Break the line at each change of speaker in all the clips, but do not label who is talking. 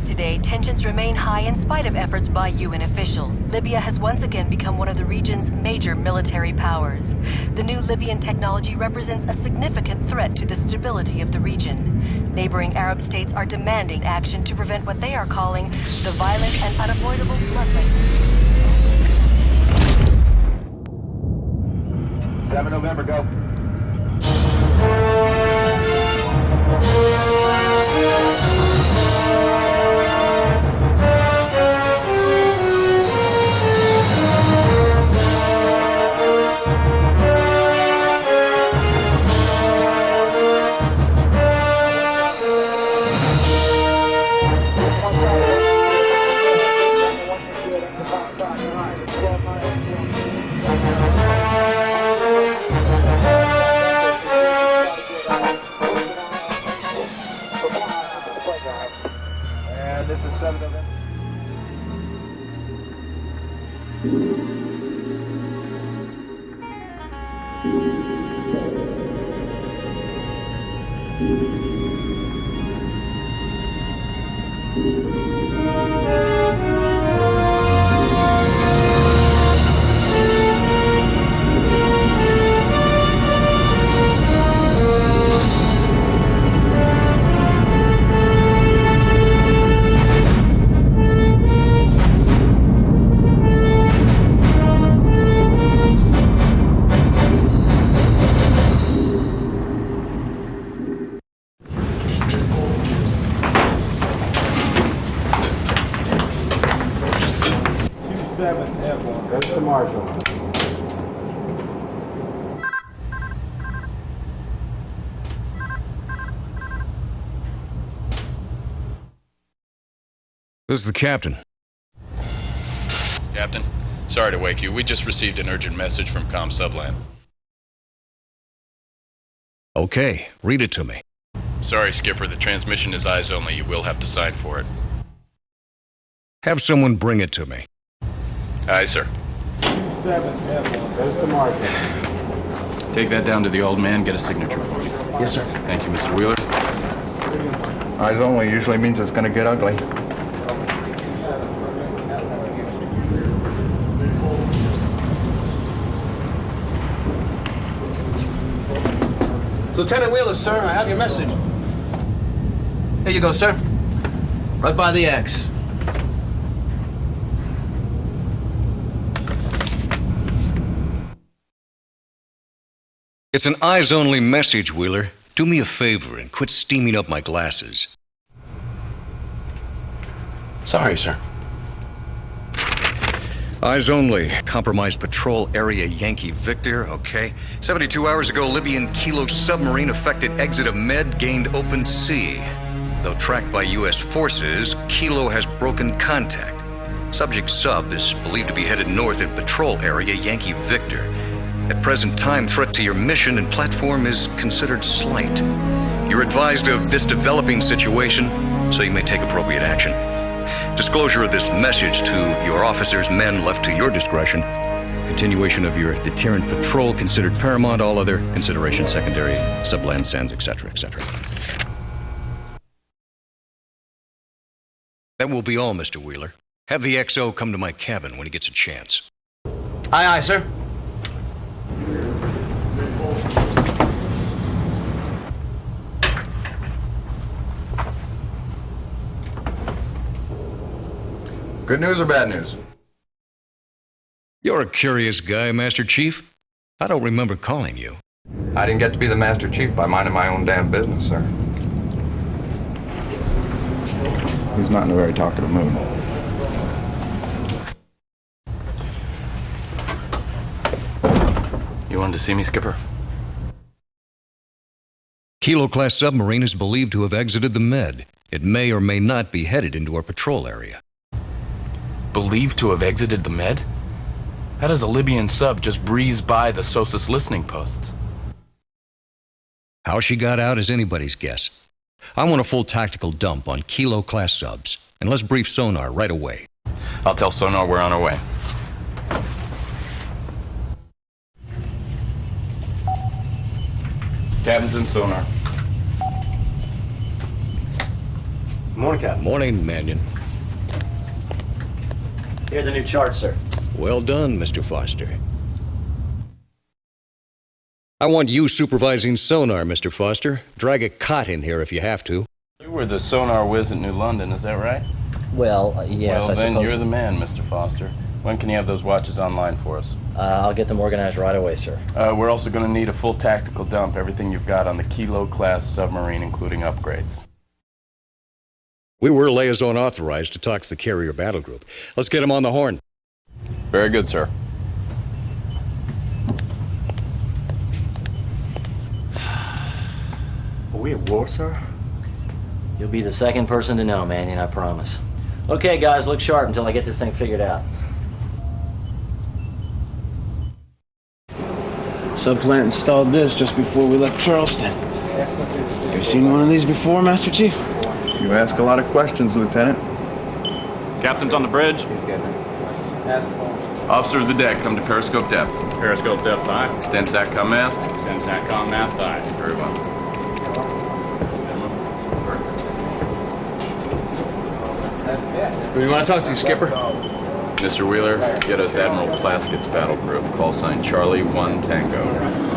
Today, tensions remain high in spite of efforts by UN officials. Libya has once again become one of the region's major military powers. The new Libyan technology represents a significant threat to the stability of the region. Neighboring Arab states are demanding action to prevent what they are calling the violent and unavoidable bloodletting.
7 November, go. This is 7 November. Goes to Marshall.
This is the captain.
Captain, sorry to wake you. We just received an urgent message from Com Subland.
Okay, read it to me.
Sorry, Skipper. The transmission is eyes only. You will have to sign for it.
Have someone bring it to me.
Aye, sir.
27F1 goes to Marshall.
Take that down to the old man. Get a signature for me.
Yes, sir.
Thank you, Mr. Wheeler.
Eyes only usually means it's going to get ugly.
Lieutenant Wheeler, sir, I have your message. Here you go, sir. Right by the X.
It's an eyes-only message, Wheeler. Do me a favor and quit steaming up my glasses.
Sorry, sir.
Eyes only. Compromised patrol area Yankee Victor, okay. 72 hours ago, Libyan Kilo submarine affected exit of Med, gained open sea. Though tracked by U.S. forces, Kilo has broken contact. Subject sub is believed to be headed north in patrol area Yankee Victor. At present time, threat to your mission and platform is considered slight. You're advised of this developing situation, so you may take appropriate action. Disclosure of this message to your officers, men left to your discretion. Continuation of your deterrent patrol considered paramount, all other consideration secondary, subland sands, etc., etc. That will be all, Mr. Wheeler. Have the XO come to my cabin when he gets a chance.
Aye, aye, sir.
Good news or bad news?
You're a curious guy, Master Chief. I don't remember calling you.
I didn't get to be the Master Chief by minding my own damn business, sir. He's not in a very talkative mood.
You wanted to see me, Skipper?
Kilo-class submarine is believed to have exited the Med. It may or may not be headed into our patrol area.
Believed to have exited the Med?
How does a Libyan sub just breeze by the SOSUS listening posts?
How she got out is anybody's guess. I want a full tactical dump on Kilo-class subs, and let's brief sonar right away.
I'll tell sonar we're on our way. Captain's in sonar.
Morning, Captain.
Morning, Mannion.
Here are the new charts, sir.
Well done, Mr. Foster. I want you supervising sonar, Mr. Foster. Drag a cot in here if you have to.
You were the sonar whiz at New London, is that right?
Well, yes,
well,
I
then
suppose.
you're the man, Mr. Foster. When can you have those watches online for us?
I'll get them organized right away, sir.
We're also going to need a full tactical dump, everything you've got on the Kilo-class submarine, including upgrades.
We were liaison authorized to talk to the carrier battle group. Let's get him on the horn.
Very good, sir.
Are we at war, sir?
You'll be the second person to know, Mannion, I promise. Okay, guys, look sharp until I get this thing figured out.
Subplant installed this just before we left Charleston. You seen one of these before, Master Chief?
You ask a lot of questions, Lieutenant.
Captain's on the bridge.
He's getting it.
Officer of the deck, come to periscope depth.
Periscope depth, aye.
Extend SATCOM mast.
Extend SATCOM mast, aye.
Very well.
Who do you want to talk to, Skipper?
Mr. Wheeler, get us Admiral Plaskett's battle group. Call sign Charlie 1 Tango.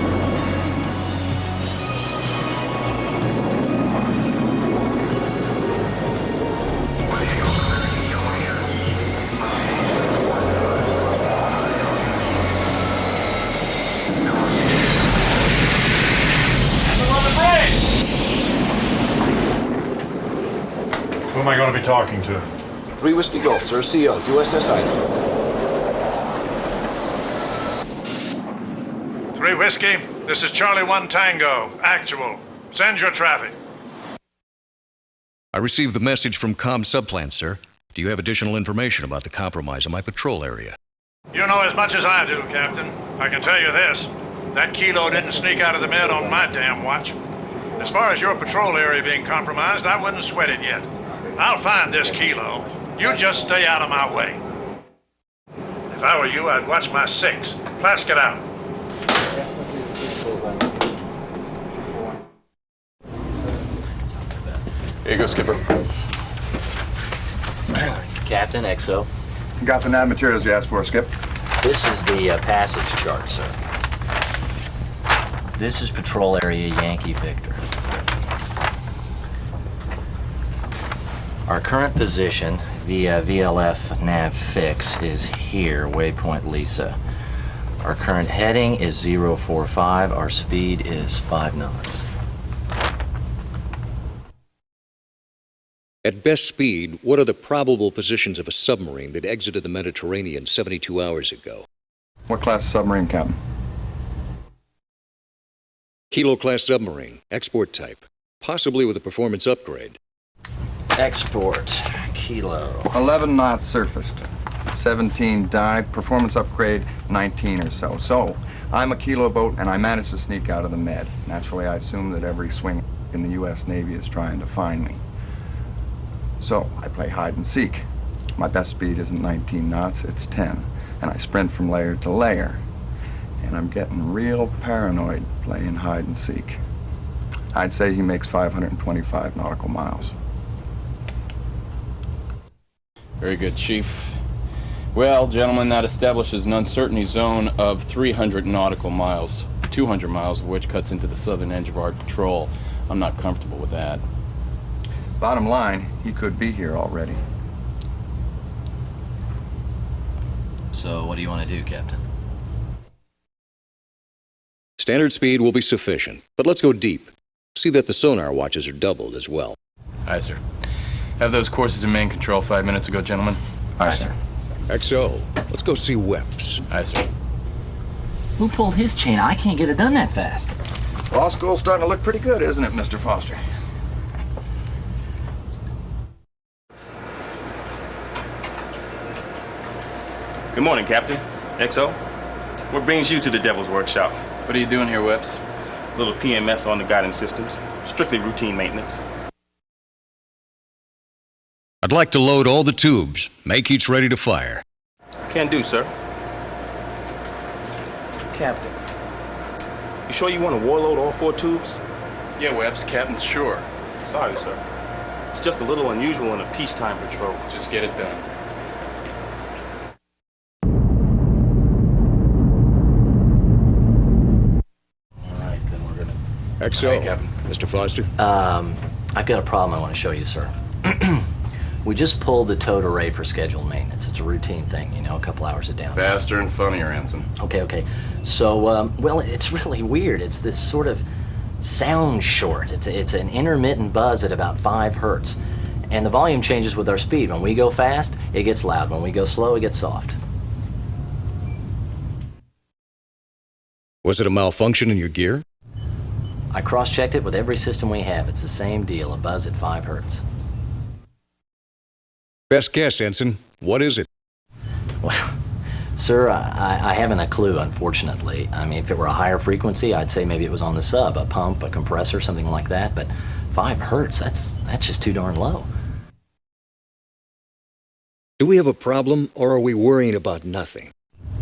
Who am I going to be talking to?
3 Whiskey Golf, sir. CO, USS Idaho.
3 Whiskey, this is Charlie 1 Tango. Actual. Send your traffic.
I received the message from Com Subplant, sir. Do you have additional information about the compromise in my patrol area?
You know as much as I do, Captain. I can tell you this. That Kilo didn't sneak out of the med on my damn watch. As far as your patrol area being compromised, I wouldn't sweat it yet. I'll find this Kilo. You just stay out of my way. If I were you, I'd watch my 6. Plaskett out.
Here you go, Skipper.
Captain, XO.
Got the nav materials you asked for, Skip?
This is the passage chart, sir. This is Patrol Area Yankee Victor. Our current position via VLF nav fix is here, waypoint Lisa. Our current heading is 045. Our speed is 5 knots.
At best speed, what are the probable positions of a submarine that exited the Mediterranean 72 hours ago?
What class submarine, Captain?
Kilo-class submarine, export type, possibly with a performance upgrade.
Export, Kilo.
11 knots surfaced. 17 dive, performance upgrade 19 or so. So, I'm a Kilo boat and I managed to sneak out of the med. Naturally, I assume that every swing in the U.S. Navy is trying to find me. So, I play hide and seek. My best speed isn't 19 knots, it's 10. And I sprint from layer to layer. And I'm getting real paranoid playing hide and seek. I'd say he makes 525 nautical miles.
Very good, Chief. Well, gentlemen, that establishes an uncertainty zone of 300 nautical miles, 200 miles of which cuts into the southern edge of our patrol. I'm not comfortable with that.
Bottom line, he could be here already.
So what do you want to do, Captain?
Standard speed will be sufficient, but let's go deep. See that the sonar watches are doubled as well.
Aye, sir. Have those courses in main control 5 minutes ago, gentlemen.
Aye, sir.
XO, let's go see Weps.
Aye, sir.
Who pulled his chain? I can't get it done that fast.
Law school's starting to look pretty good, isn't it, Mr. Foster?
Good morning, Captain.
XO, what brings you to the Devil's Workshop?
What are you doing here, Whips?
Little PMS on the guidance systems. Strictly routine maintenance.
I'd like to load all the tubes. Make each ready to fire.
Can do, sir.
Captain.
You sure you want to warload all 4 tubes?
Yeah, Webbs, Captain's sure.
Sorry, sir. It's just a little unusual in a peacetime patrol.
Just get it done.
Alright, then we're gonna...
XO,
Hi, Captain.
Mr. Foster.
I've got a problem I want to show you, sir. We just pulled the towed array for scheduled maintenance. It's a routine thing, you know, a couple hours of downtime.
Faster and funnier, Ensign.
Okay. So, well, it's really weird. It's this sort of sound short. It's an intermittent buzz at about 5 hertz. And the volume changes with our speed. When we go fast, it gets loud. When we go slow, it gets soft.
Was it a malfunction in your gear?
I cross-checked it with every system we have. It's the same deal, a buzz at 5 hertz.
Best guess, Ensign. What is it?
Well, sir, I haven't a clue, unfortunately. I mean, if it were a higher frequency, I'd say maybe it was on the sub, a pump, a compressor, something like that. But 5 hertz, that's just too darn low.
Do we have a problem, or are we worrying about nothing?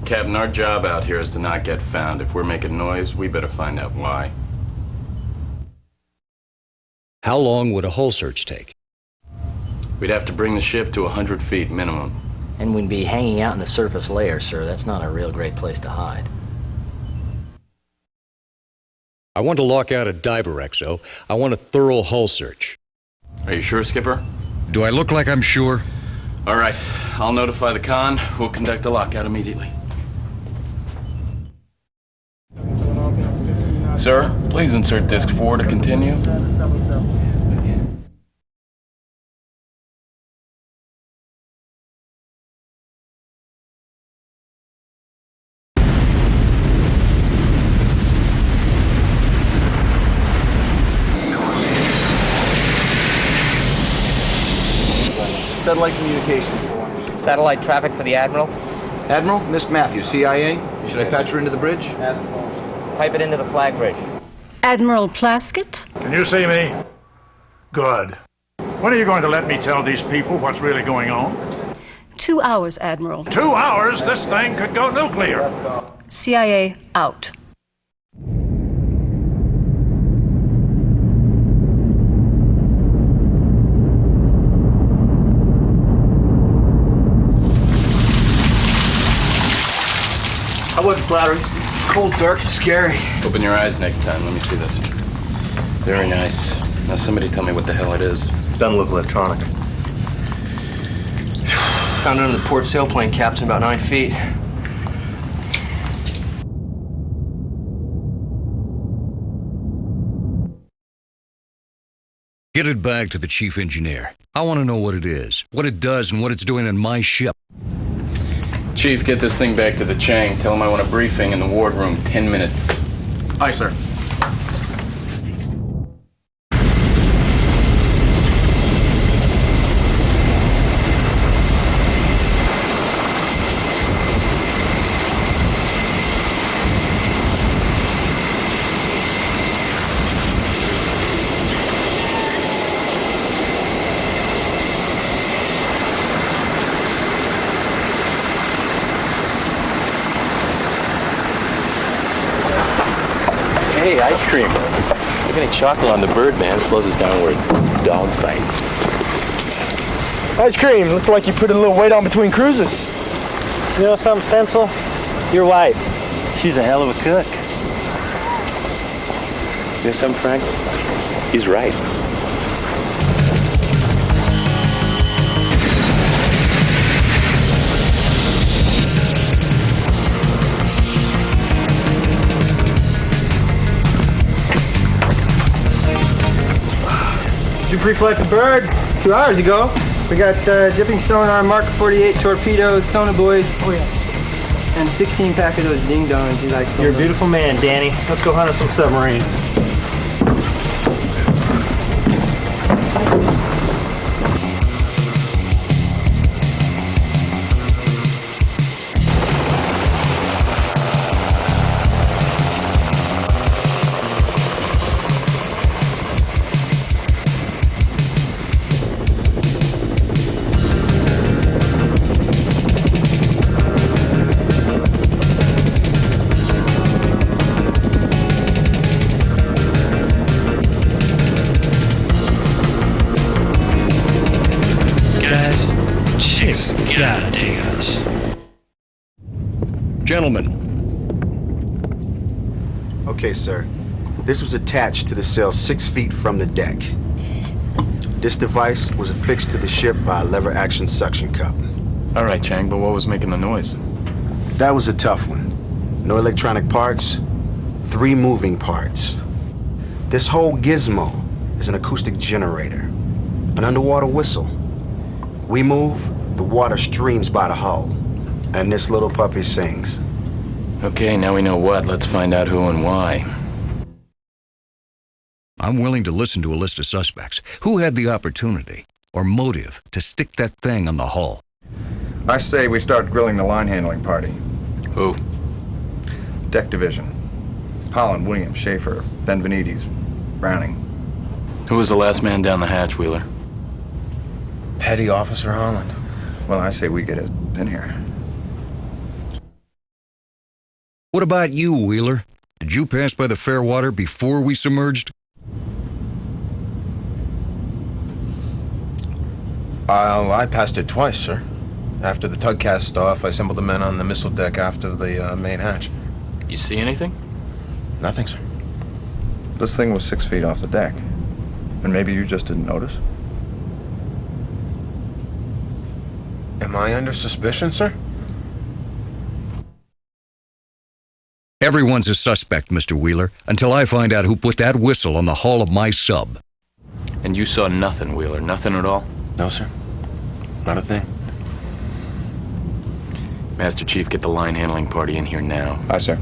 Captain, our job out here is to not get found. If we're making noise, we better find out why.
How long would a hull search take?
We'd have to bring the ship to 100 feet minimum.
And we'd be hanging out in the surface layer, sir. That's not a real great place to hide.
I want to lock out a diver, XO. I want a thorough hull search.
Are you sure, Skipper?
Do I look like I'm sure?
All right. I'll notify the con. We'll conduct a lockout immediately. Sir, please insert disc 4 to continue.
Satellite communications.
Satellite traffic for the Admiral.
Admiral, Miss Matthews, CIA. Should I patch her into the bridge?
Pipe it into the flag bridge.
Admiral Plaskett?
Can you see me? Good. When are you going to let me tell these people what's really going on?
2 hours, Admiral.
2 hours? This thing could go nuclear.
CIA out.
I wasn't flattering. Cold, dark, and scary.
Open your eyes next time. Let me see this. Very nice. Now somebody tell me what the hell it is.
Doesn't look electronic. Found it under the port sailplane, Captain, about 9 feet.
Get it back to the chief engineer. I want to know what it is, what it does, and what it's doing in my ship.
Chief, get this thing back to the Chang. Tell him I want a briefing in the wardroom. 10 minutes.
Aye, sir.
Hey, ice cream. Look any chocolate on the bird, man. Slows us down. We're a dog fight.
Ice cream. Looks like you put a little weight on between cruises. You know something, Pencil? Your wife, she's a hell of a cook.
You know something, Frank? He's right.
You pre-flight the bird 2 hours ago. We got dipping sonar, Mark 48 torpedoes, sonobuoys, and 16 pack of those ding-dongs you like. You're a beautiful man, Danny. Let's go hunt us some submarines.
Gentlemen.
Okay, sir. This was attached to the sail 6 feet from the deck. This device was affixed to the ship by a lever-action suction cup.
All right, Chang, but what was making the noise?
That was a tough one. No electronic parts, 3 moving parts. This whole gizmo is an acoustic generator, an underwater whistle. We move, the water streams by the hull, and this little puppy sings.
Okay, now we know what. Let's find out who and why.
I'm willing to listen to a list of suspects. Who had the opportunity or motive to stick that thing on the hull?
I say we start grilling the line handling party.
Who?
Deck division. Holland, Williams, Schaefer, Benvenides, Browning.
Who was the last man down the hatch, Wheeler?
Petty Officer Holland.
Well, I say we get it in here.
What about you, Wheeler? Did you pass by the Fairwater before we submerged?
I passed it twice, sir. After the tug cast off, I assembled the men on the missile deck after the main hatch.
You see anything?
Nothing, sir.
This thing was 6 feet off the deck. And maybe you just didn't notice?
Am I under suspicion, sir?
Everyone's a suspect, Mr. Wheeler, until I find out who put that whistle on the hull of my sub.
And you saw nothing, Wheeler? Nothing at all?
No, sir. Not a thing.
Master Chief, get the line handling party in here now.
Aye, sir.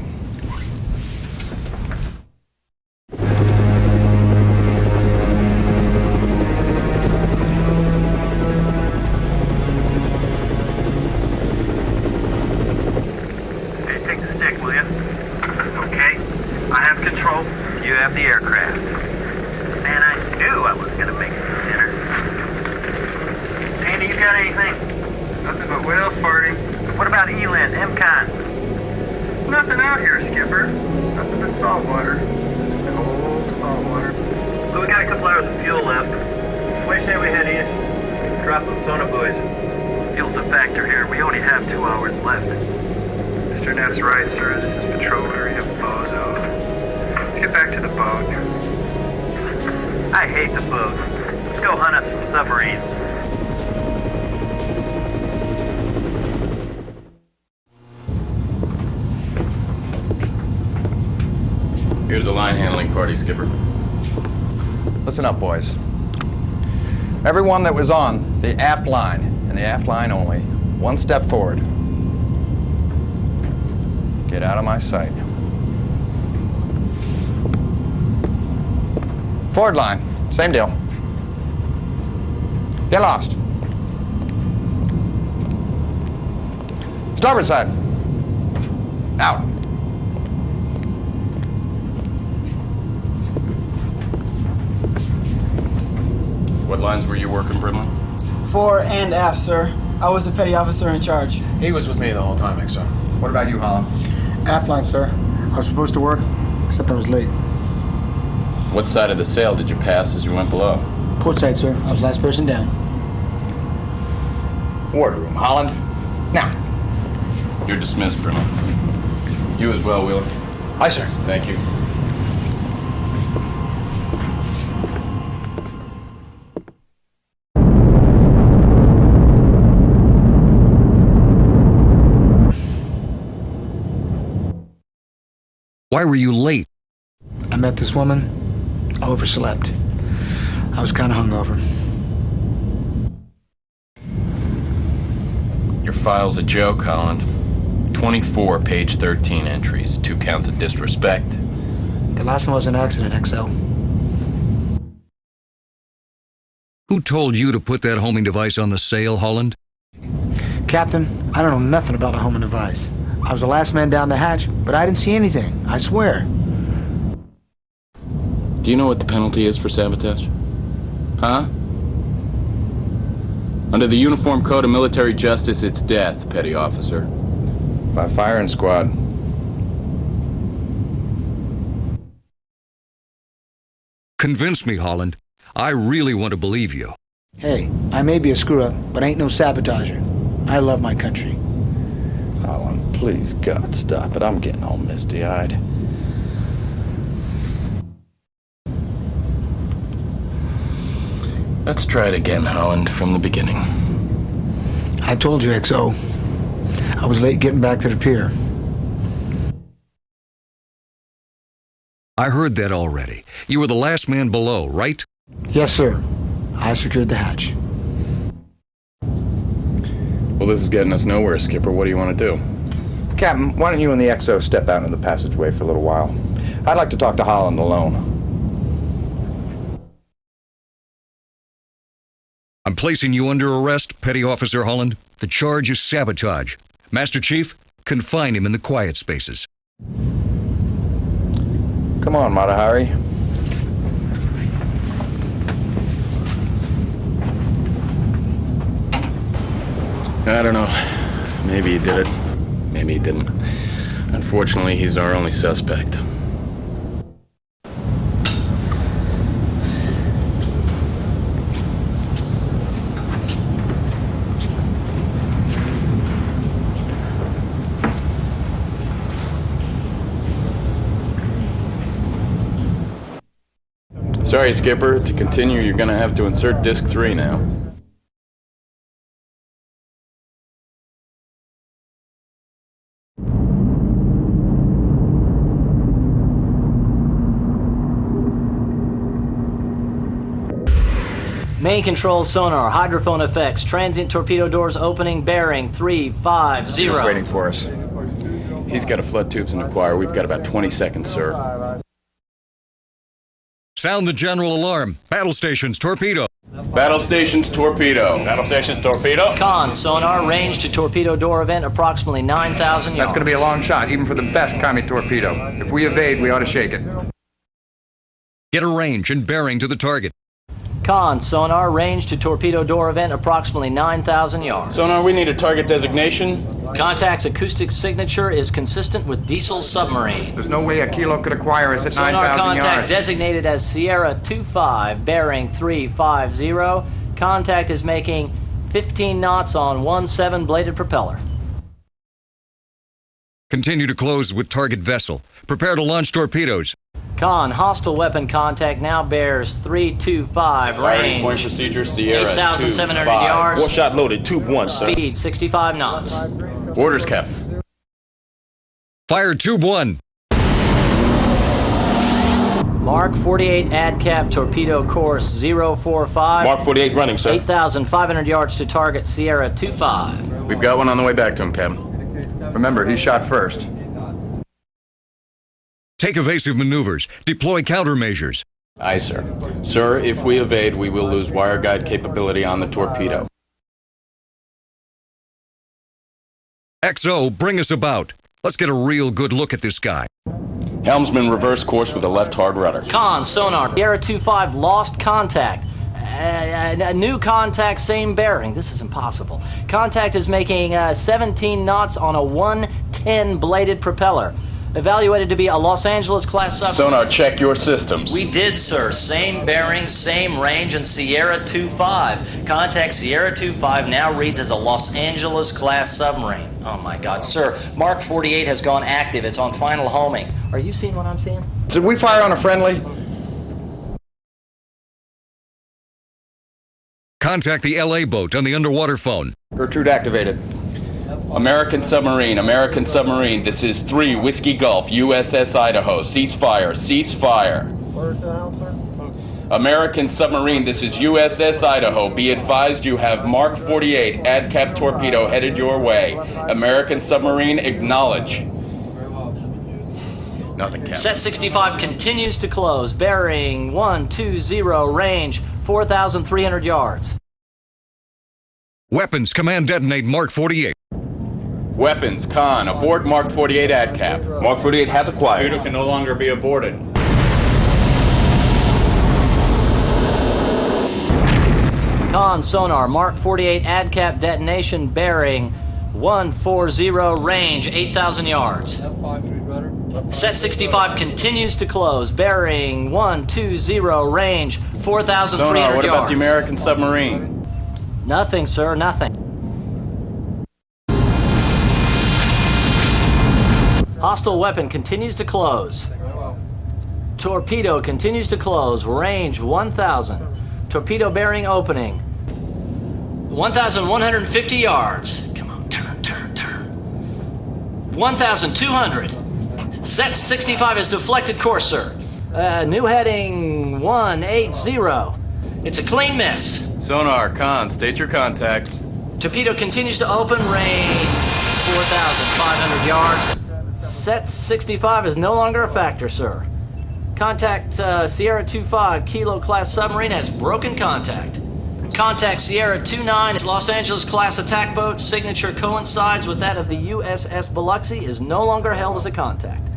Hey, take the stick, will you? Okay. I have control. You have the aircraft. Man, I knew I was gonna make it to dinner. Andy, you got anything? Nothing but whales farting. What about Eland, MCON? There's nothing out here, Skipper. Nothing but salt water. Cold salt water. Well, we got a couple hours of fuel left. What do you say we head east? Drop them sonobuoys. Fuel's a factor here. We only have 2 hours left. Mr. Nett's right, sir. This is patrol area Bozo. Let's get back to the boat. I hate the boat. Let's go hunt up some submarines.
Here's the line handling party, Skipper.
Listen up, boys. Everyone that was on the aft line, and the aft line only, 1 step forward. Get out of my sight. Forward line, same deal. Get lost. Starboard side. Out.
What lines were you working, Brimley?
Fore and aft, sir. I was the petty officer in charge.
He was with me the whole time, so.
What about you, Holland?
Aft line, sir. I was supposed to work, except I was late.
What side of the sail did you pass as you went below?
Port side, sir. I was the last person down.
Wardroom, Holland. Now.
You're dismissed, Brimley. You as well, Wheeler.
Aye, sir.
Thank you.
Why were you late?
I met this woman. I overslept. I was kind of hungover.
Your file's a joke, Holland. 24 page 13 entries, 2 counts of disrespect.
The last one was an accident, XL.
Who told you to put that homing device on the sail, Holland?
Captain, I don't know nothing about a homing device. I was the last man down the hatch, but I didn't see anything. I swear.
Do you know what the penalty is for sabotage? Huh? Under the Uniform Code of Military Justice, it's death, petty officer.
By firing squad.
Convince me, Holland. I really want to believe you.
Hey, I may be a screw-up, but I ain't no sabotager. I love my country.
Holland,
Please, God, stop it. I'm getting all misty-eyed.
Let's try it again, Holland, from the beginning.
I told you, XO. I was late getting back to the pier.
I heard that already. You were the last man below, right?
Yes, sir. I secured the hatch.
Well, this is getting us nowhere, Skipper. What do you want to do?
Captain, why don't you and the XO step out into the passageway for a little while? I'd like to talk to Holland alone.
I'm placing you under arrest, Petty Officer Holland. The charge is sabotage. Master Chief, confine him in the quiet spaces.
Come on, Mata Hari.
I don't know. Maybe he did it. Maybe he didn't. Unfortunately, he's our only suspect. Sorry, Skipper. To continue, you're gonna have to insert Disc 3 now.
Main control sonar, hydrophone effects, transient torpedo doors opening, bearing 350.
He's waiting for us.
He's got to flood tubes and acquire. We've got about 20 seconds, sir.
Sound the general alarm. Battle stations, torpedo.
Battle stations, torpedo.
Battle stations, torpedo.
Con, sonar, range to torpedo door event, approximately 9,000 yards.
That's going to be a long shot, even for the best Kami torpedo. If we evade, we ought to shake it.
Get a range and bearing to the target.
Con, sonar, range to torpedo door event, approximately 9,000 yards.
Sonar, we need a target designation.
Contact's acoustic signature is consistent with diesel submarine.
There's no way a kilo could acquire us at
Sonar
9,000
contact
yards.
designated as Sierra 25, bearing 350. Contact is making 15 knots on 1/7 bladed propeller.
Continue to close with target vessel. Prepare to launch torpedoes.
Con, hostile weapon contact now bears 325, range.
Point procedure, Sierra
8,700
25.
yards.
One shot loaded, tube 1, sir.
Speed 65 knots.
Orders, Captain.
Fire tube 1.
Mark 48 ADCAP torpedo course 045.
Mark 48 running, sir.
8,500 yards to target Sierra 25.
We've got one on the way back to him, Captain.
Remember, he shot first.
Take evasive maneuvers. Deploy countermeasures.
Aye, sir. Sir, if we evade, we will lose wire guide capability on the torpedo.
XO, bring us about. Let's get a real good look at this guy.
Helmsman, reverse course with a left hard rudder.
Con, sonar, Sierra 25 lost contact. A new contact, same bearing. This is impossible. Contact is making 17 knots on a 110 bladed propeller. Evaluated to be a Los Angeles class submarine.
Sonar, check your systems.
We did, sir. Same bearing, same range, and Sierra 25. Contact Sierra 25 now reads as a Los Angeles class submarine. Oh my God, sir. Mark 48 has gone active. It's on final homing. Are you seeing what I'm seeing?
Did we fire on a friendly?
Contact the LA boat on the underwater phone.
Gertrude activated.
American submarine, this is 3 Whiskey Gulf, USS Idaho. Cease fire. American submarine, this is USS Idaho. Be advised you have Mark 48 ADCAP torpedo headed your way. American submarine, acknowledge. Nothing, Captain.
Set 65 continues to close. Bearing 120, range 4,300 yards.
Weapons, command detonate Mark 48.
Weapons, Con, aboard Mark 48 ADCAP.
Mark 48 has acquired. Torpedo can no longer be aborted.
Con, sonar, Mark 48 ADCAP detonation, bearing 140, range 8,000 yards. Set 65 continues to close. Bearing 120, range 4,300
Sonar, what
yards.
about the American submarine?
Nothing, sir, nothing. Hostile weapon continues to close. Torpedo continues to close. Range 1,000. Torpedo bearing opening. 1,150 yards. Come on, turn. 1,200. Set 65 is deflected course, sir. New heading 180. It's a clean miss.
Sonar, con, state your contacts.
Torpedo continues to open, range 4,500 yards. Set 65 is no longer a factor, sir. Contact Sierra 25 Kilo class submarine has broken contact. Contact Sierra 29 Los Angeles class attack boat. Signature coincides with that of the USS Biloxi, is no longer held as a contact.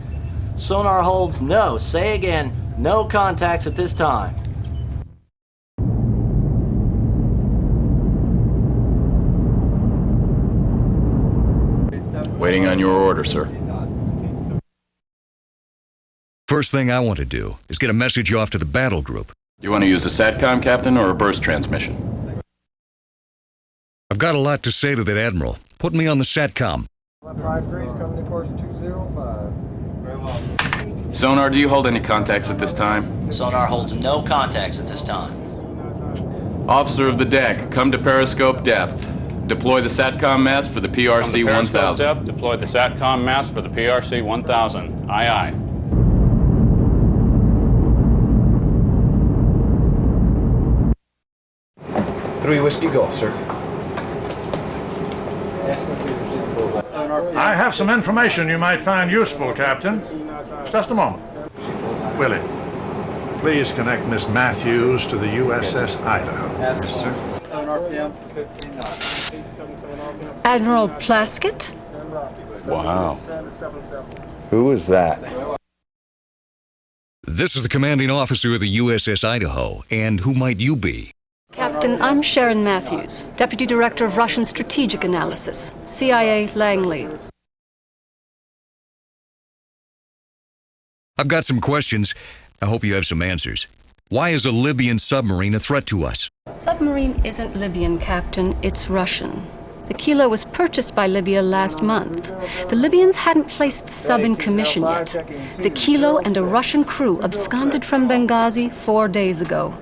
Sonar holds no, say again, no contacts at this time.
Waiting on your order, sir.
First thing I want to do is get a message off to the battle group.
You want to use a SATCOM, Captain, or a burst transmission?
I've got a lot to say to that Admiral. Put me on the SATCOM.
53 is coming to course 205. Very well.
Sonar, do you hold any contacts at this time?
Sonar holds no contacts at this time.
Officer of the deck, come to periscope depth. Deploy the SATCOM mast for the PRC 1000.
Deploy the SATCOM mast for the PRC 1000. Aye, aye.
Three Whiskey Golf, sir.
I have some information you might find useful, Captain. Just a moment. Willie, please connect Miss Matthews to the USS Idaho.
Yes, sir.
Admiral Plaskett?
Wow.
Who is that?
This is the commanding officer of the USS Idaho, and who might you be?
Captain, I'm Sharon Matthews, Deputy Director of Russian Strategic Analysis, CIA Langley.
I've got some questions. I hope you have some answers. Why is a Libyan submarine a threat to us?
Submarine isn't Libyan, Captain, it's Russian. The Kilo was purchased by Libya last month. The Libyans hadn't placed the sub in commission yet. The Kilo and a Russian crew absconded from Benghazi 4 days ago.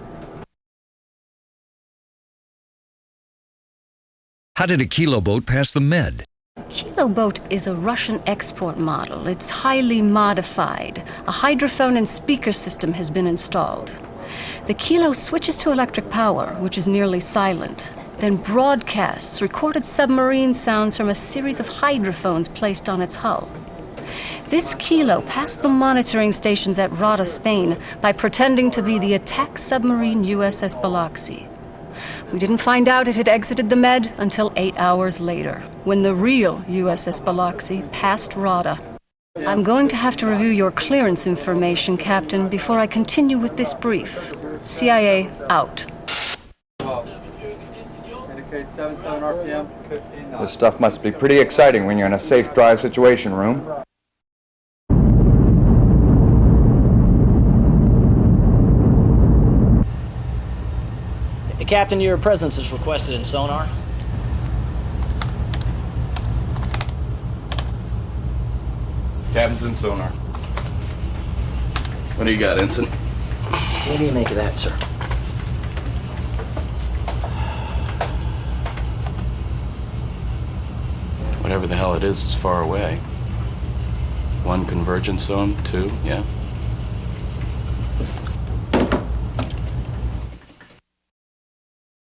How did a Kilo boat pass the Med?
Kilo boat is a Russian export model. It's highly modified. A hydrophone and speaker system has been installed. The Kilo switches to electric power, which is nearly silent, then broadcasts recorded submarine sounds from a series of hydrophones placed on its hull. This Kilo passed the monitoring stations at Rota, Spain, by pretending to be the attack submarine USS Biloxi. We didn't find out it had exited the Med until 8 hours later, when the real USS Biloxi passed Rota. I'm going to have to review your clearance information, Captain, before I continue with this brief. CIA out.
This stuff must be pretty exciting when you're in a safe, dry situation room.
Captain, your presence is requested in sonar.
Captain's in sonar. What do you got, Ensign?
What do you make of that, sir?
Whatever the hell it is far away. 1 convergence zone, 2, yeah.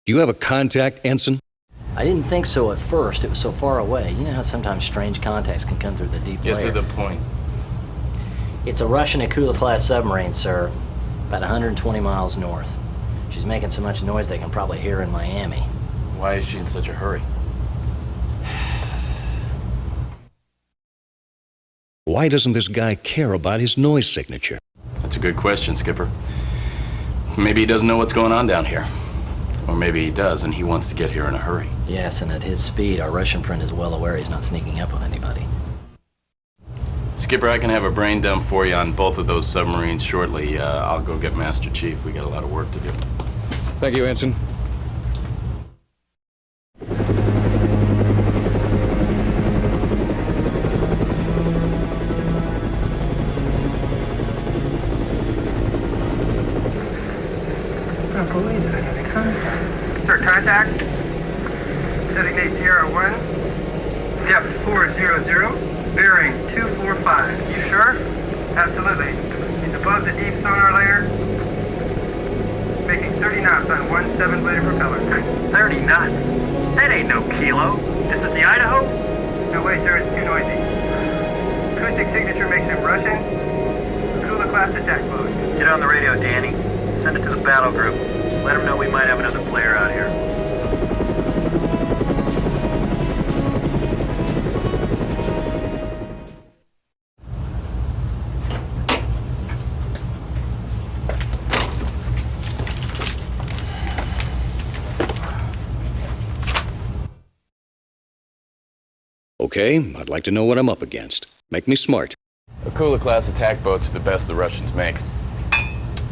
Do you have a contact, Ensign?
I didn't think so at first. It was so far away. You know how sometimes strange contacts can come through the deep layer.
Get to the point.
It's a Russian Akula-class submarine, sir. About 120 miles north. She's making so much noise they can probably hear her in Miami.
Why is she in such a hurry?
Why doesn't this guy care about his noise signature?
That's a good question, Skipper. Maybe he doesn't know what's going on down here. Or maybe he does, and he wants to get here in a hurry.
Yes, and at his speed, our Russian friend is well aware he's not sneaking up on anybody.
Skipper, I can have a brain dump for you on both of those submarines shortly. I'll go get Master Chief. We got a lot of work to do.
Thank you, Ensign.
contact. Designate Sierra 1. Depth 400. Bearing 245. You sure? Absolutely. He's above the deep sonar layer. Making 30 knots on 1 7-bladed propeller. 30 knots? That ain't no kilo. This is the Idaho? No way, sir. It's too noisy. Acoustic signature makes him Russian. Akula class attack mode.
Get on the radio, Danny. Send it to the battle group. Let them know we might have another player out here.
Okay, I'd like to know what I'm up against. Make me smart.
Akula class attack boats are the best the Russians make.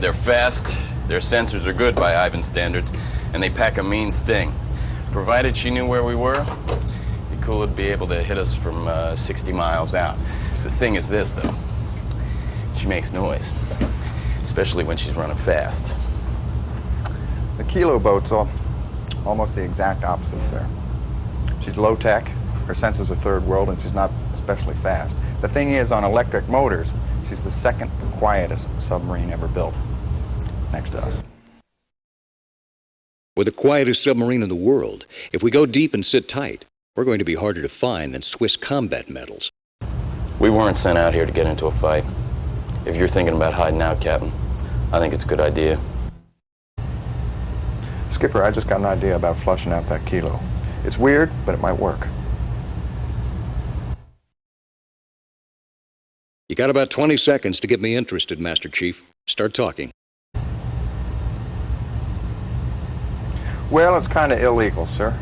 They're fast, their sensors are good by Ivan's standards, and they pack a mean sting. Provided she knew where we were, Akula would be able to hit us from 60 miles out. The thing is this, though. She makes noise, especially when she's running fast.
The Kilo boat's almost the exact opposite, sir. She's low-tech, her sensors are third world, and she's not especially fast. The thing is, on electric motors, she's the second quietest submarine ever built, next to us.
We're the quietest submarine in the world. If we go deep and sit tight, we're going to be harder to find than Swiss combat medals.
We weren't sent out here to get into a fight. If you're thinking about hiding out, Captain, I think it's a good idea.
Skipper, I just got an idea about flushing out that Kilo. It's weird, but it might work.
You got about 20 seconds to get me interested, Master Chief. Start talking.
Well, it's kind of illegal, sir.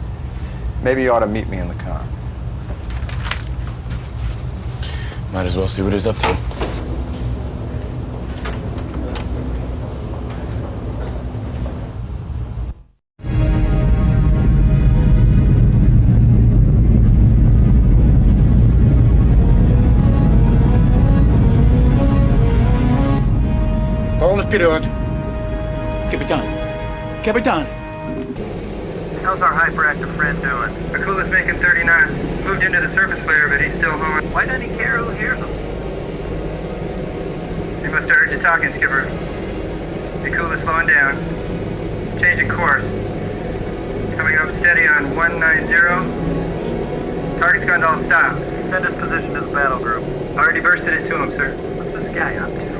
Maybe you ought to meet me in the con.
Might as well see what he's up to.
Capitan.
How's our hyperactive friend doing? Akula's making 30 knots. Moved into the surface layer, but he's still home. Why doesn't he care who hears him? He must have heard you talking, Skipper. Akula's slowing down. He's changing course. Coming up steady on 190. Target's gone to all stop.
Send his position to the battle group.
Already bursted it to him, sir.
What's this guy up to?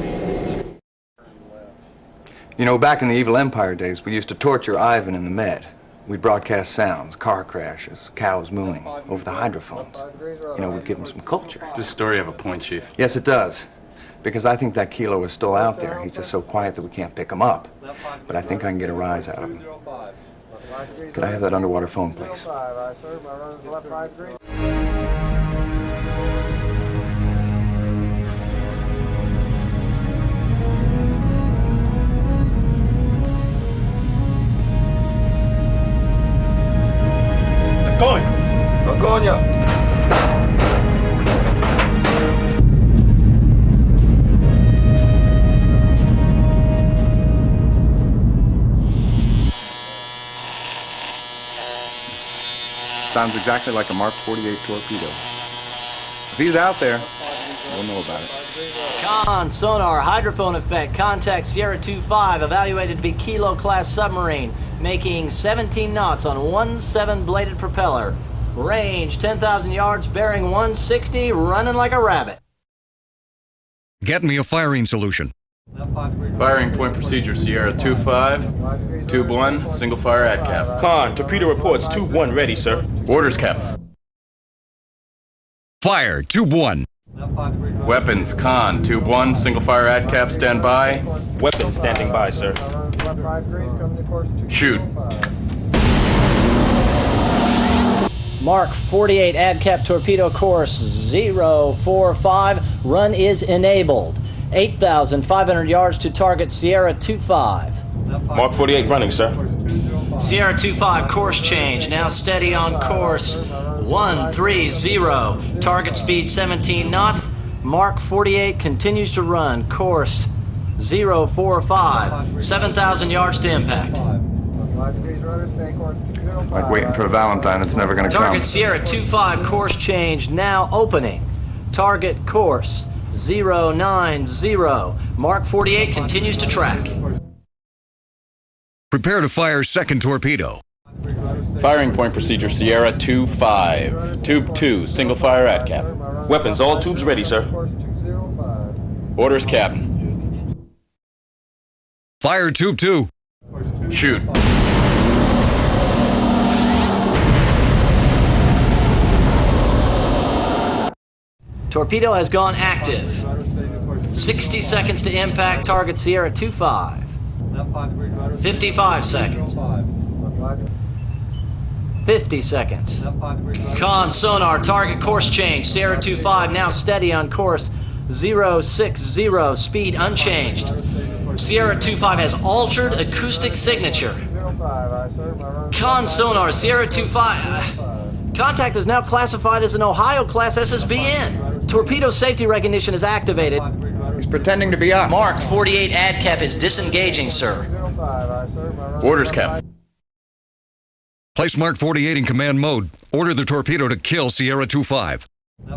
You know, back in the Evil Empire days, we used to torture Ivan in the Med. We'd broadcast sounds, car crashes, cows mooing, over the hydrophones. You know, we'd give him some culture.
Does this story have a point, Chief?
Yes, it does. Because I think that Kilo is still out there. He's just so quiet that we can't pick him up. But I think I can get a rise out of him. Could I have that underwater phone, please?
Огонь!
Sounds exactly like a Mark 48 torpedo. If he's out there, we'll know about it.
Con, sonar, hydrophone effect, contact Sierra 25, evaluated to be Kilo class submarine, making 17 knots on 1 7-bladed propeller. Range 10,000 yards, bearing 160, running like a rabbit.
Get me a firing solution.
Firing point procedure, Sierra 2-5, Tube 1, single fire ad cap.
Con, torpedo reports, Tube 1 ready, sir.
Orders, Cap.
Fire, Tube 1.
Weapons, Con, Tube 1, single fire ad cap, stand by.
Weapons standing by, sir.
Shoot.
Mark 48 ADCAP torpedo course 045. Run is enabled. 8,500 yards to target Sierra 25.
Mark 48 running, sir.
Sierra 25 course change. Now steady on course 130. Target speed 17 knots. Mark 48 continues to run. Course 045. 7,000 yards to impact.
Like waiting for a Valentine that's never gonna come.
Target Sierra 25 course change now opening. Target course 090. Mark 48 continues to track.
Prepare to fire second torpedo.
Firing point procedure Sierra 25. Tube 2, single fire at cap.
Weapons, all tubes ready, sir.
Orders, Captain.
Fire tube 2.
Shoot.
Torpedo has gone active. 60 seconds to impact. Target Sierra 25. 55 seconds. 50 seconds. Con sonar, target course change. Sierra 25 now steady on course 060, speed unchanged. Sierra 25 has altered acoustic signature. Con sonar, Sierra 25. Contact is now classified as an Ohio class SSBN. Torpedo safety recognition is activated.
He's pretending to be us.
Mark 48 ADCAP is disengaging, sir.
Orders, Captain.
Place Mark 48 in command mode. Order the torpedo to kill Sierra 25.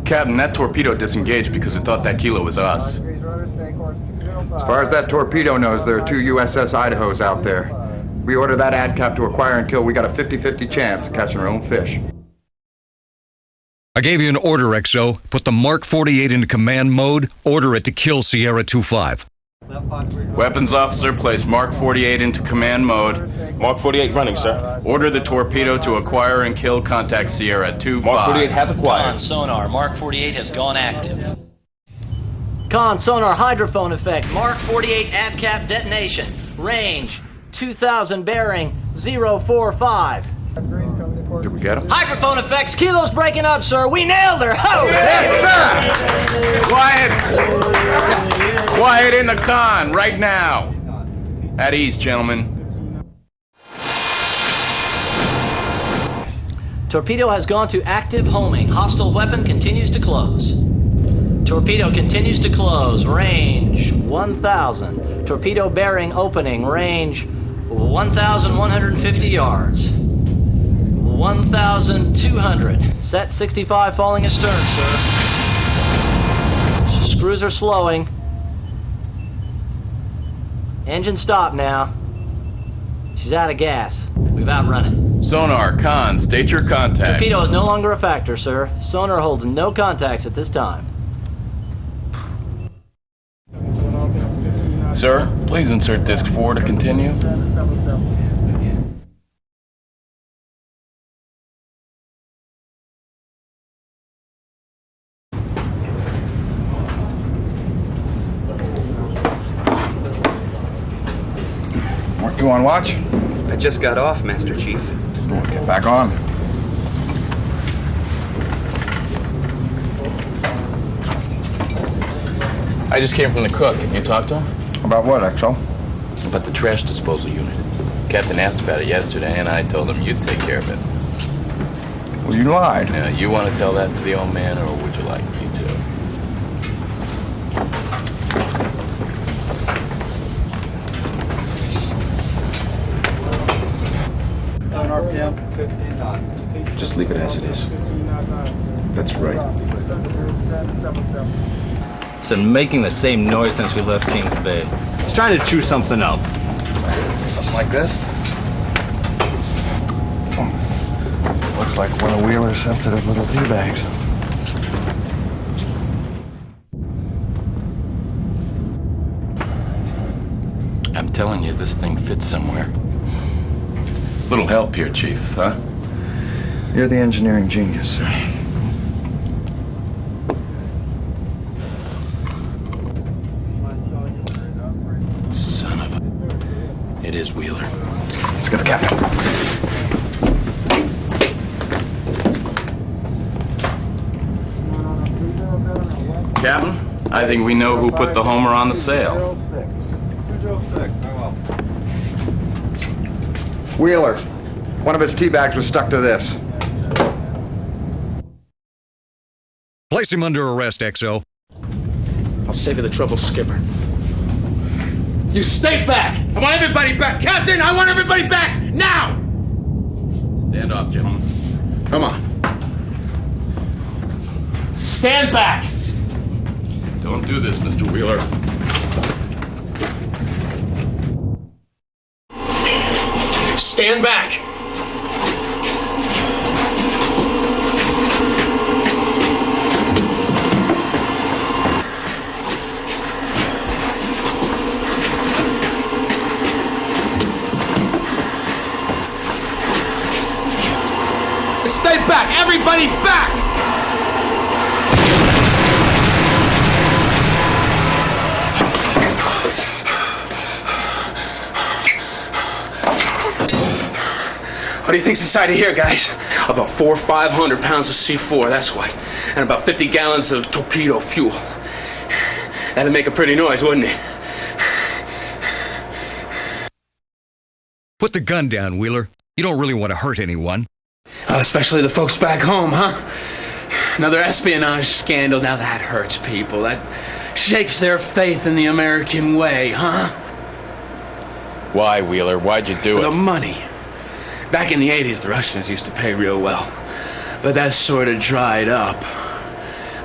Captain, that torpedo disengaged because it thought that kilo was us.
As far as that torpedo knows, there are 2 USS Idahos out there. We order that ADCAP to acquire and kill, we got a 50-50 chance of catching our own fish.
I gave you an order, XO. Put the Mark 48 into command mode. Order it to kill Sierra 25.
Weapons officer, place Mark 48 into command mode.
Mark 48 running, sir.
Order the torpedo to acquire and kill. Contact Sierra 25.
Mark 48 has acquired.
Con sonar, Mark 48 has gone active. Con sonar hydrophone effect. Mark 48 ADCAP detonation. Range 2000, bearing 045.
Did we get him?
Hydrophone effects. Kilo's breaking up, sir. We nailed her. Ho!
Yes, sir!
Quiet! Quiet in the con, right now. At ease, gentlemen.
Torpedo has gone to active homing. Hostile weapon continues to close. Torpedo continues to close. Range 1,000. Torpedo bearing opening. Range 1,150 yards. 1,200. Set 65 falling astern, sir. Screws are slowing. Engine stop now. She's out of gas. We've outrun it.
Sonar, con, state your contact.
Torpedo is no longer a factor, sir. Sonar holds no contacts at this time.
Sir, please insert disc 4 to continue.
Weren't you on watch?
I just got off, Master Chief.
Get back on.
I just came from the cook. Have you talked to him?
About what, XO?
About the trash disposal unit. Captain asked about it yesterday, and I told him you'd take care of it.
Well, you lied.
Now, you want to tell that to the old man, or would you like me to?
Just leave it as it is. That's right.
It's been making the same noise since we left Kings Bay. It's trying to chew something up.
Something like this? Looks like one of Wheeler's sensitive little tea bags.
I'm telling you, this thing fits somewhere. Little help here, Chief, huh?
You're the engineering genius, sir.
Son of a... It is Wheeler.
Let's get the captain.
Captain, I think we know who put the Homer on the sail.
Wheeler. One of his tea bags was stuck to this.
Place him under arrest, XO.
I'll save you the trouble, Skipper. You stay back! I want everybody back! Captain, I want everybody back! Now!
Stand off, gentlemen. Come on.
Stand back!
Don't do this, Mr. Wheeler.
Stand back! Stay back! Everybody back! What do you think's inside of here, guys? About 400 or 500 pounds of C4, that's what. And about 50 gallons of torpedo fuel. That'd make a pretty noise, wouldn't it?
Put the gun down, Wheeler. You don't really want to hurt anyone.
Especially the folks back home, huh? Another espionage scandal. Now that hurts people. That shakes their faith in the American way, huh?
Why, Wheeler? Why'd you do it?
The money. Back in the 80s, the Russians used to pay real well. But that sort of dried up.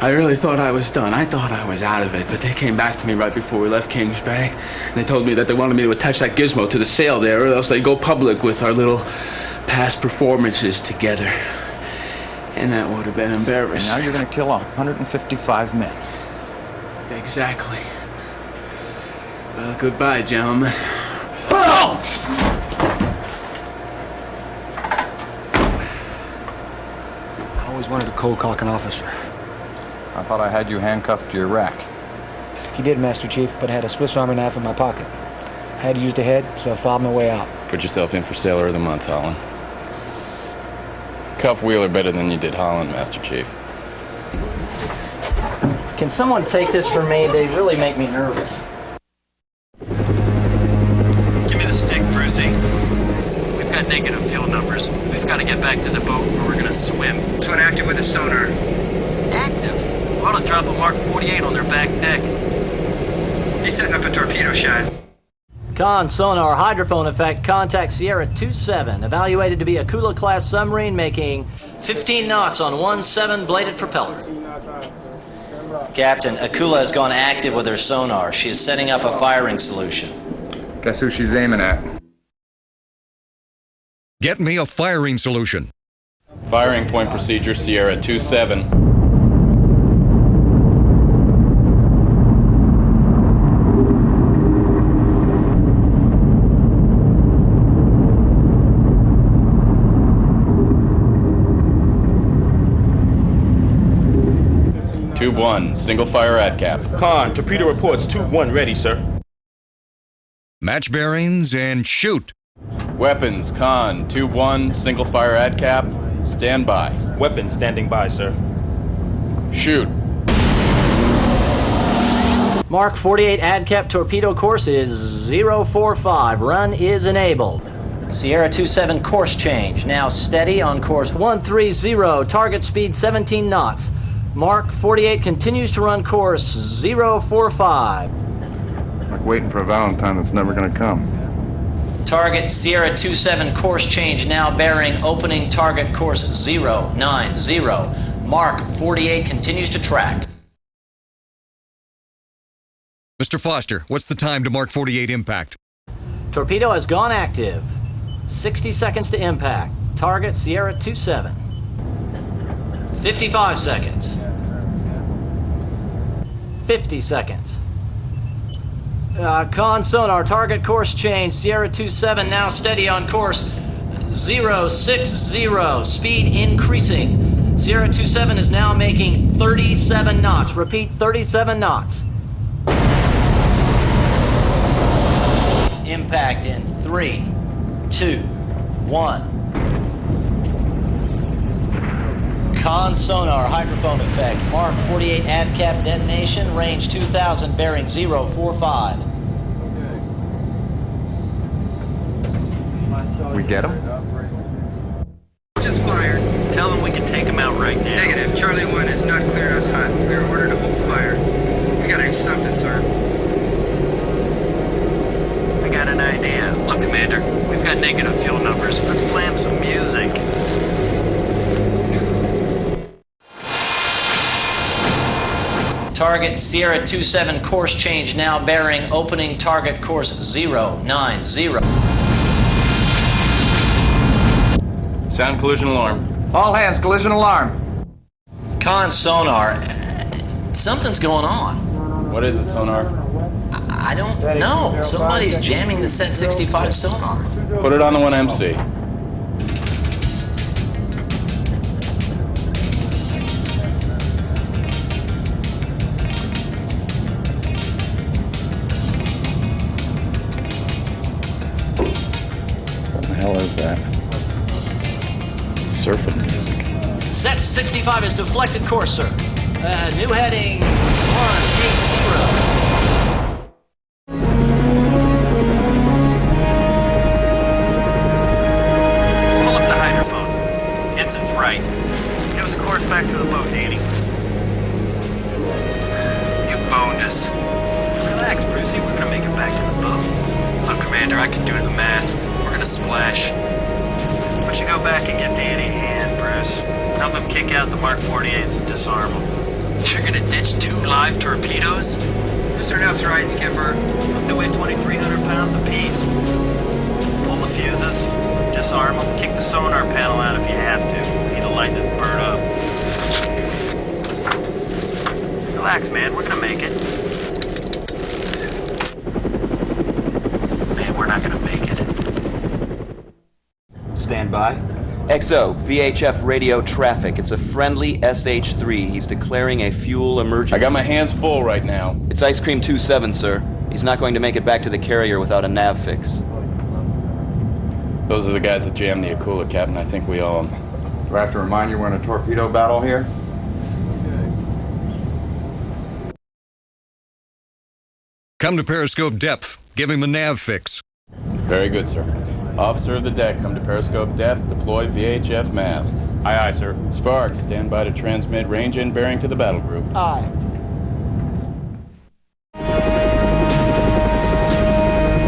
I really thought I was done. I thought I was out of it. But they came back to me right before we left Kings Bay. And they told me that they wanted me to attach that gizmo to the sail there, or else they'd go public with our little past performances together. And that would have been embarrassing.
And now you're going to kill 155 men.
Exactly. Well, goodbye, gentlemen. Oh!
I always wanted to cold cock an officer.
I thought I had you handcuffed to your rack.
He did, Master Chief, but I had a Swiss Army knife in my pocket. I had to use the head, so I filed my way out.
Put yourself in for Sailor of the Month, Holland. Cuff Wheeler better than you did Holland, Master Chief.
Can someone take this for me? They really make me nervous.
Give me the stick, Brucey. We've got negative fuel numbers. We've got to get back to the boat or we're gonna swim.
This one active with the sonar.
Active? We ought to drop a Mark 48 on their back deck.
He's setting up a torpedo shot.
Con sonar hydrophone effect, contact Sierra 27, evaluated to be a Kula-class submarine making 15 knots on 1/7 bladed propeller.
Captain, Akula has gone active with her sonar. She is setting up a firing solution.
Guess who she's aiming at?
Get me a firing solution.
Firing point procedure, Sierra 27. Tube 1, single fire ad cap.
Con, torpedo reports, Tube 1 ready, sir.
Match bearings and shoot.
Weapons, Con, Tube 1, single fire ad cap, stand by.
Weapons standing by, sir.
Shoot.
Mark 48 ad cap torpedo course is 045. Run is enabled.
Sierra 27 course change. Now steady on course
130. Target speed 17 knots. Mark 48 continues to run course 045.
Like waiting for a Valentine that's never gonna come.
Target Sierra 27 course change now bearing opening target course 090. Mark 48 continues to track.
Mr. Foster, what's the time to Mark 48 impact?
Torpedo has gone active. 60 seconds to impact. Target Sierra 27.
55 seconds.
50 seconds. Con sonar, target course change. Sierra 27 now steady on course 060. Speed increasing. Sierra 27 is now making 37 knots. Repeat, 37 knots.
Impact in 3, 2, 1. Con sonar hydrophone effect. Mark 48 ad cap detonation. Range 2000. Bearing 045.
We get him?
Just fired. Tell them we can take them out right now.
Negative. Charlie 1 has not cleared us hot. We are ordered to hold fire. We gotta do something, sir.
I got an idea. Look, Commander, we've got negative fuel numbers. Let's plan some music.
Target Sierra 27 course change now bearing opening target course 090.
Sound collision alarm.
All hands, collision alarm.
Con sonar, something's going on.
What is it, sonar?
I don't know. Somebody's jamming the Set 65 sonar.
Put it on the 1MC.
What the hell is that? Surfing music.
Set 65 is deflected course, sir. New heading 180.
Pull up the hydrophone. Ensign's right. Give us a course back to the boat, Danny. You boned us. Relax, Brucey. We're gonna make it back to the boat. Look, Commander, I can do the math. We're gonna splash. Why don't you go back and give Danny a hand, Bruce? Help him kick out the Mark 48s and disarm them. You're gonna ditch 2 live torpedoes? Mr. Duff's right, Skipper. They weigh 2,300 pounds apiece. Pull the fuses, disarm them, kick the sonar panel out if you have to. Need to lighten this bird up. Relax, man. We're gonna make it. Man, we're not gonna make it.
Stand by. XO, VHF radio traffic. It's a friendly SH-3. He's declaring a fuel emergency.
I got my hands full right now.
It's Ice Cream 27, sir. He's not going to make it back to the carrier without a nav fix.
Those are the guys that jammed the Akula, Captain. I think we owe them.
Do I have to remind you we're in a torpedo battle here?
Come to periscope depth. Give him a nav fix.
Very good, sir. Officer of the deck, come to periscope depth. Deploy VHF mast.
Aye, aye, sir.
Sparks, stand by to transmit range and bearing to the battle group.
Aye.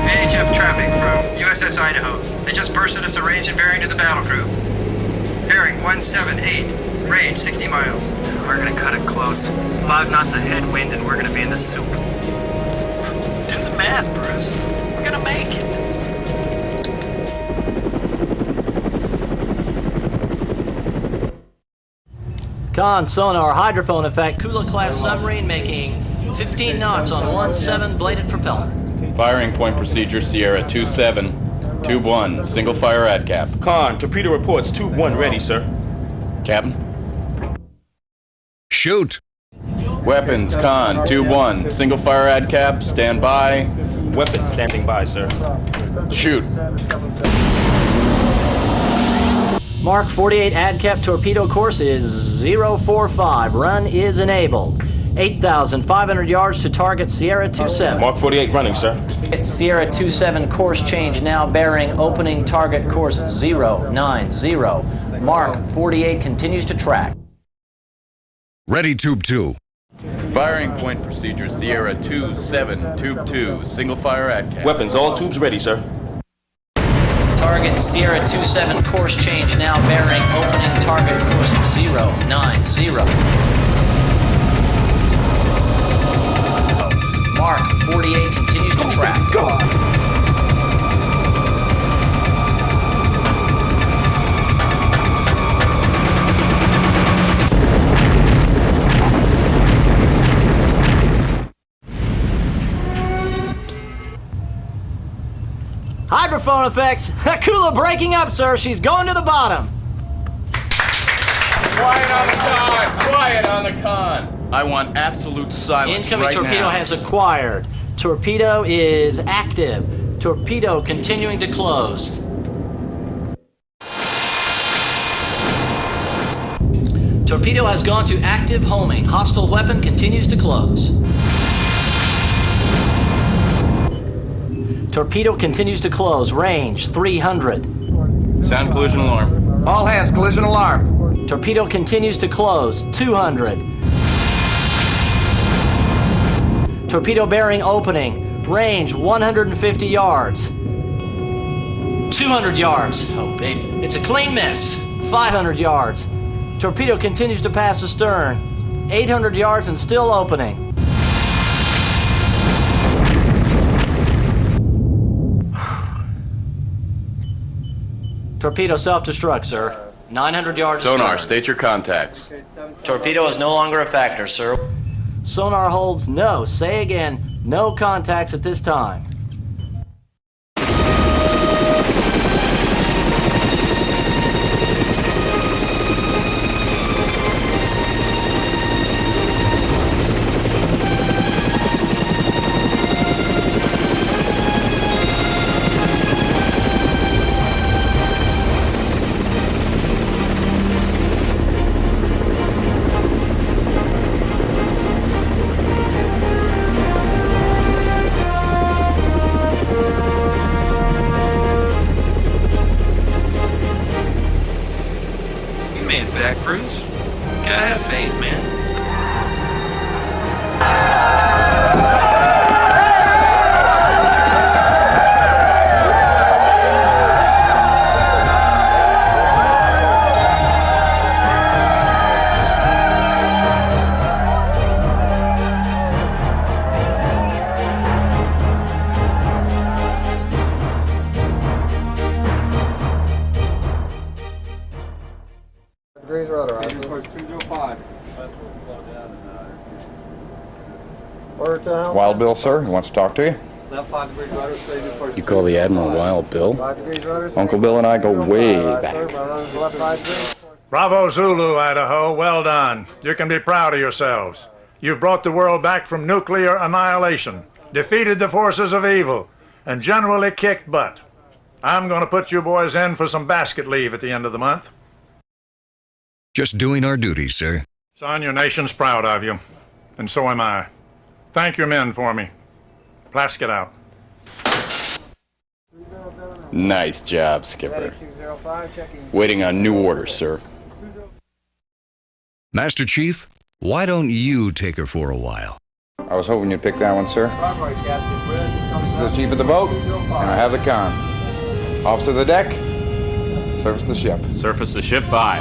VHF traffic from USS Idaho. They just bursted us a range and bearing to the battle group. Bearing 178. Range 60 miles. We're gonna cut it close. 5 knots of headwind and we're gonna be in the soup. Do the math, Bruce. We're gonna make it.
Con sonar hydrophone effect. Kula class submarine making 15 knots on 1-7 bladed propeller.
Firing point procedure, Sierra 27. Tube 1, single fire ad cap.
Con, torpedo reports, Tube 1 ready, sir.
Captain?
Shoot.
Weapons, Con, Tube 1, single fire ad cap, stand by.
Weapons standing by, sir.
Shoot.
Mark 48 ADCAP torpedo course is 045. Run is enabled. 8,500 yards to target Sierra 27.
Mark 48 running, sir.
Sierra 27 course change now bearing opening target course 090. Mark 48 continues to track.
Ready, Tube 2.
Firing point procedure, Sierra 27, Tube 2, single fire ad cap.
Weapons, all tubes ready, sir.
Target Sierra 27 course change now bearing opening target course 090. Mark 48 continues to track.
Go!
Hydrophone effects. Akula breaking up, sir. She's going to the bottom.
Quiet on the con! Quiet on the con! I want absolute silence.
Incoming
right
torpedo
now.
has acquired. Torpedo is active. Torpedo continuing to close. Torpedo has gone to active homing. Hostile weapon continues to close. Torpedo continues to close. Range 300.
Sound collision alarm.
All hands, collision alarm.
Torpedo continues to close. 200. Torpedo bearing opening. Range 150 yards. 200 yards. Oh, baby. It's a clean miss. 500 yards. Torpedo continues to pass astern. 800 yards and still opening.
Torpedo self-destruct, sir. 900 yards
Sonar,
astern.
state your contacts.
Torpedo is no longer a factor, sir.
Sonar holds no. Say again, no contacts at this time.
You made it back, Bruce. Gotta have faith, man.
Degrees rudder, Order to helm.
Wild Bill, sir. He wants to talk to you.
Left 5 degrees rudder, steady to first.
You call the Admiral Wild Bill?
5 degrees rudder.
Uncle Bill and I go way back.
Left 5 degrees.
Bravo Zulu, Idaho. Well done. You can be proud of yourselves. You've brought the world back from nuclear annihilation, defeated the forces of evil, and generally kicked butt. I'm going to put you boys in for some basket leave at the end of the month.
Just doing our duty, sir.
Son, your nation's proud of you, and so am I. Thank your men for me. Plask it out.
Nice job, Skipper. Waiting on new orders, sir.
Master Chief, why don't you take her for a while?
I was hoping you'd pick that one, sir. This is the chief of the boat, and I have the con. Officer of the deck, surface the ship.
Surface the ship by.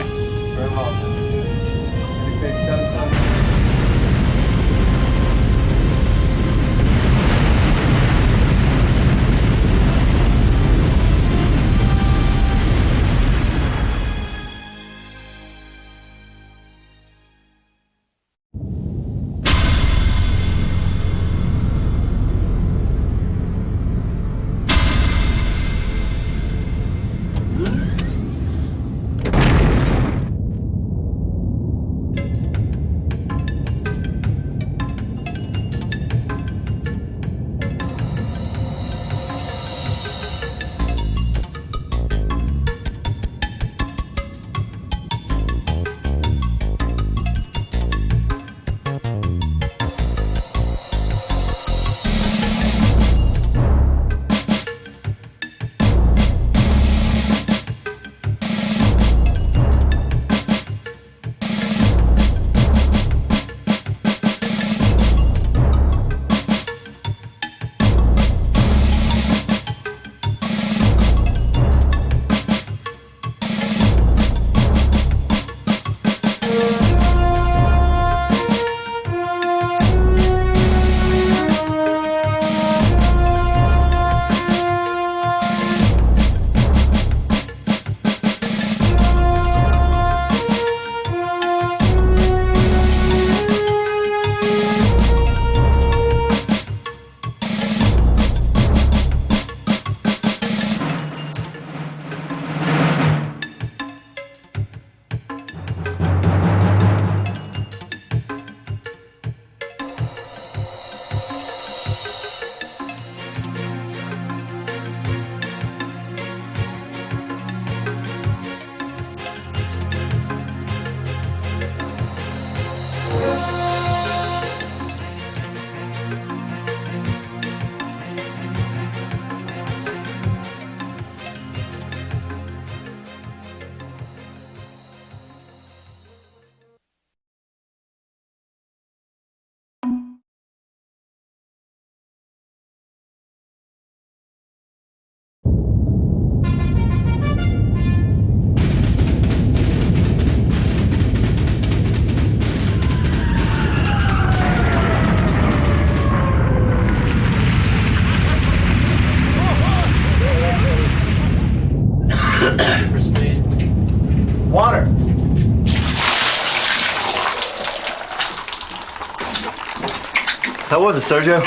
How was it, Sergio?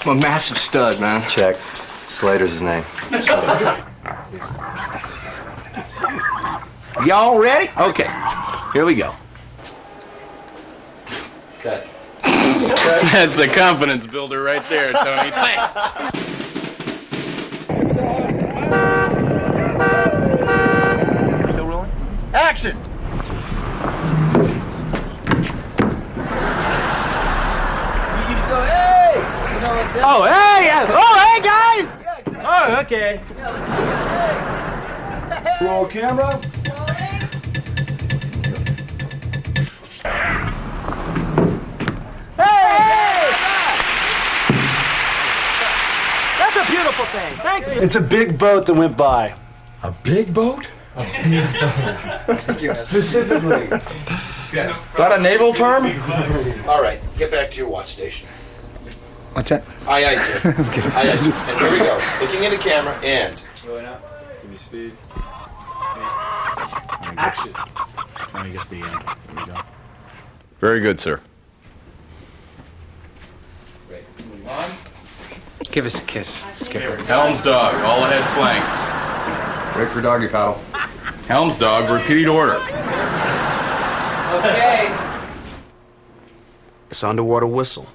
I'm a massive stud, man.
Check. Slater's his name.
Y'all ready? Okay. Here we go.
Cut. That's a confidence builder right there, Tony. Thanks.
Still rolling? Action! Oh, hey! Oh, hey, guys! Oh, okay.
Roll camera.
Hey! That's a beautiful thing. Thank you.
It's a big boat that went by.
A big boat?
Specifically.
Is that a naval term?
All right, get back to your watch station.
What's that?
Aye, aye, sir. Aye, aye, sir. And here we go. Looking at the camera and...
Going up. Give me speed.
Action.
Trying to get the end. There we go.
Very good, sir.
Great. Moving on.
Give us a kiss, Skipper.
Helm's dog, all ahead flank.
Break for doggy paddle.
Helm's dog, repeat order.
Okay.
It's underwater whistle.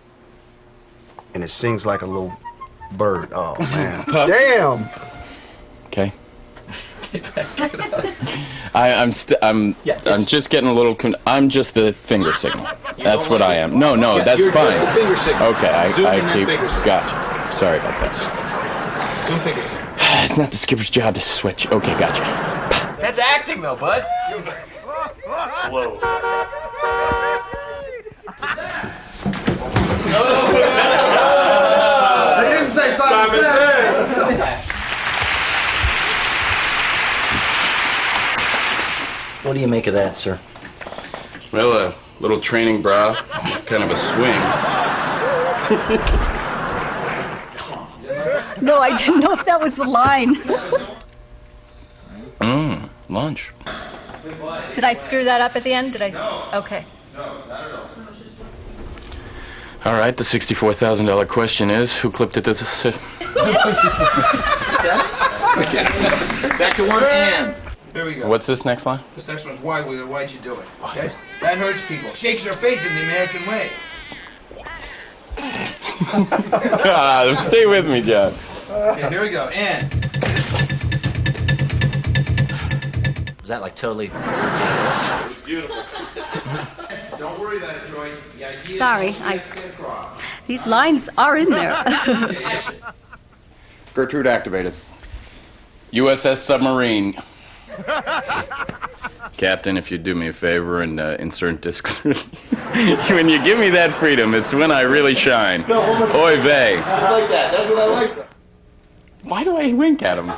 And it sings like a little bird. Oh, man.
Damn!
Okay. I'm just getting a little. I'm just the finger signal. That's what I am. No,
Yeah,
that's
you're
fine.
just the finger signal.
Okay,
Zoom
I
and then
keep.
finger signal.
Gotcha. Sorry about that.
Zoom finger signal.
It's not the skipper's job to switch. Okay, gotcha.
That's acting, though, bud.
Whoa.
They didn't say Simon Says.
What do you make of that, sir?
Well, a little training bra, kind of a swing.
No, I didn't know if that was the line.
Lunch.
Did I screw that up at the end? Did I? Okay.
All right, the $64,000 question is, who clipped it this?
Back to one and. Here we go.
What's this next line?
This next one's why'd you do it? Okay? That hurts people. Shakes their faith in the American way.
Stay with me, John.
Okay, here we go. And.
Was that like totally ridiculous?
Beautiful. Don't worry about it, Troy. The idea is
Sorry,
to get across.
These lines are in there.
Gertrude activated.
USS Submarine. Captain, if you'd do me a favor and insert disc. When you give me that freedom, it's when I really shine. Oy vey.
Just like that. That's what I like.
Why do I wink at him? It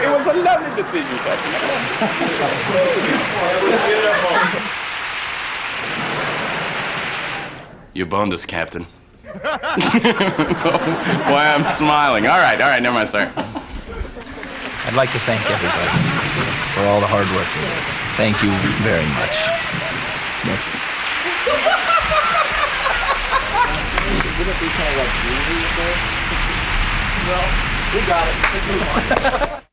was a lovely decision, Captain. You boned us, Captain. Why I'm smiling. All right, never mind, sorry.
I'd like to thank everybody for all the hard work. Thank you very much.
Would it be kind of like breezy up there? No, we got it. Let's move on.